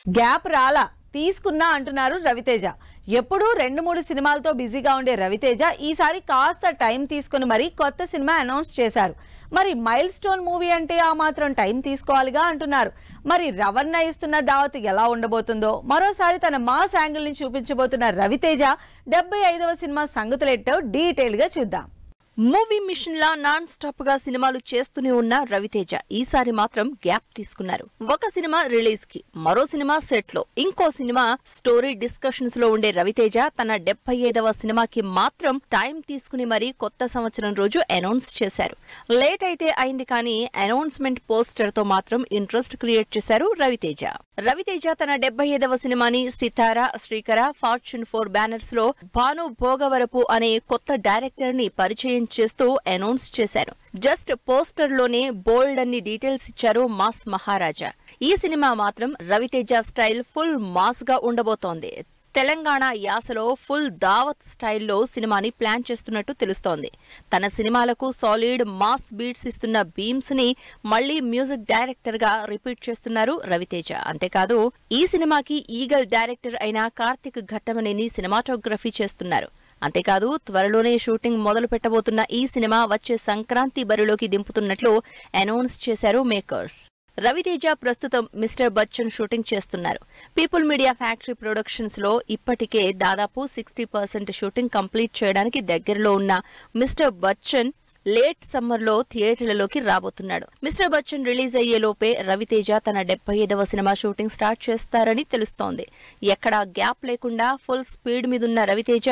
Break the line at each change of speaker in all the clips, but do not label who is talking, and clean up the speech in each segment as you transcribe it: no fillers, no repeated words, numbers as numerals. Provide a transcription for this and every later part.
Gap రాలా తీసుకున్నా అంటున్నారు రవితేజ. ఎప్పుడూ 2-3 సినిమాలతో బిజీగా ఉండే రవితేజ ఈసారి కాస్త టైం తీసుకుని మరి కొత్త సినిమా అనౌన్స్ చేశారు. మరి మైల్ స్టోన్ మూవీ అంటే ఆ మాత్రం టైం తీసుకోవాలిగా అంటున్నారు. మరి రవణ ఇస్తున్న దావత్ ఎలా ఉండబోతుందో, మరోసారి తన మాస్ యాంగిల్ ని చూపించబోతున్న రవితేజ 75వ సినిమా సంగతులేంటో డీటెయిల్ గా చూద్దాం.
మూవీ మిషన్ లా నాన్ స్టాప్ గా సినిమాలు చేస్తూనే ఉన్న రవితేజ ఈసారి మాత్రం గ్యాప్ తీసుకున్నారు. ఒక సినిమా రిలీజ్ కి, మరో సినిమా సెట్ లో, ఇంకో సినిమా స్టోరీ డిస్కషన్స్ లో ఉండే రవితేజ తన 75వ సినిమాకి మాత్రం టైం తీసుకుని మరీ కొత్త సంవత్సరం రోజు అనౌన్స్ చేశారు. లేట్ అయితే అయింది కానీ అనౌన్స్మెంట్ పోస్టర్ తో మాత్రం ఇంట్రెస్ట్ క్రియేట్ చేశారు రవితేజ. రవితేజ తన 75వ సినిమాని సితారా, శ్రీకర, ఫార్చ్యూన్ 4 బ్యానర్స్ లో భాను భోగవరపు అనే కొత్త డైరెక్టర్ ని పరిచయం చేస్తూ అనౌన్స్ చేశారు. జస్ట్ పోస్టర్ లోనే బోల్డ్ అన్ని డీటెయిల్స్ ఇచ్చారు మాస్ మహారాజా. ఈ సినిమా మాత్రం రవితేజ స్టైల్ ఫుల్ మాస్ గా ఉండబోతోంది. తెలంగాణ యాసలో ఫుల్ దావత్ స్టైల్లో సినిమాని ప్లాన్ చేస్తున్నట్టు తెలుస్తోంది. తన సినిమాలకు సాలిడ్ మాస్ బీట్స్ ఇస్తున్న బీమ్స్ ని మళ్లీ మ్యూజిక్ డైరెక్టర్ గా రిపీట్ చేస్తున్నారు రవితేజ. అంతేకాదు ఈ సినిమాకి ఈగల్ డైరెక్టర్ అయిన కార్తిక్ ఘట్టమనేని సినిమాటోగ్రఫీ చేస్తున్నారు. అంతేకాదు త్వరలోనే షూటింగ్ మొదలు పెట్టబోతున్న ఈ సినిమా వచ్చే సంక్రాంతి బరిలోకి దింపుతున్నట్లు అనౌన్స్ చేశారు మేకర్స్. రవితేజ ప్రస్తుతం మిస్టర్ బచ్చన్ షూటింగ్ చేస్తున్నారు. పీపుల్ మీడియా ఫ్యాక్టరీ ప్రొడక్షన్స్ లో ఇప్పటికే దాదాపు 60% షూటింగ్ కంప్లీట్ చేయడానికి దగ్గరలో ఉన్న మిస్టర్ బచ్చన్ లేట్ సమ్మర్ లో థియేటర్లలోకి రాబోతున్నాడు. మిస్టర్ బచ్చన్ రిలీజ్ అయ్యే లోపే రవితేజ తన 75వ సినిమా షూటింగ్ స్టార్ట్ చేస్తారని తెలుస్తోంది. ఎక్కడా గ్యాప్ లేకుండా ఫుల్ స్పీడ్ మీదున్న రవితేజ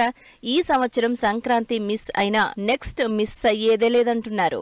ఈ సంవత్సరం సంక్రాంతి మిస్ అయినా నెక్స్ట్ మిస్ అయ్యేదే లేదంటున్నారు.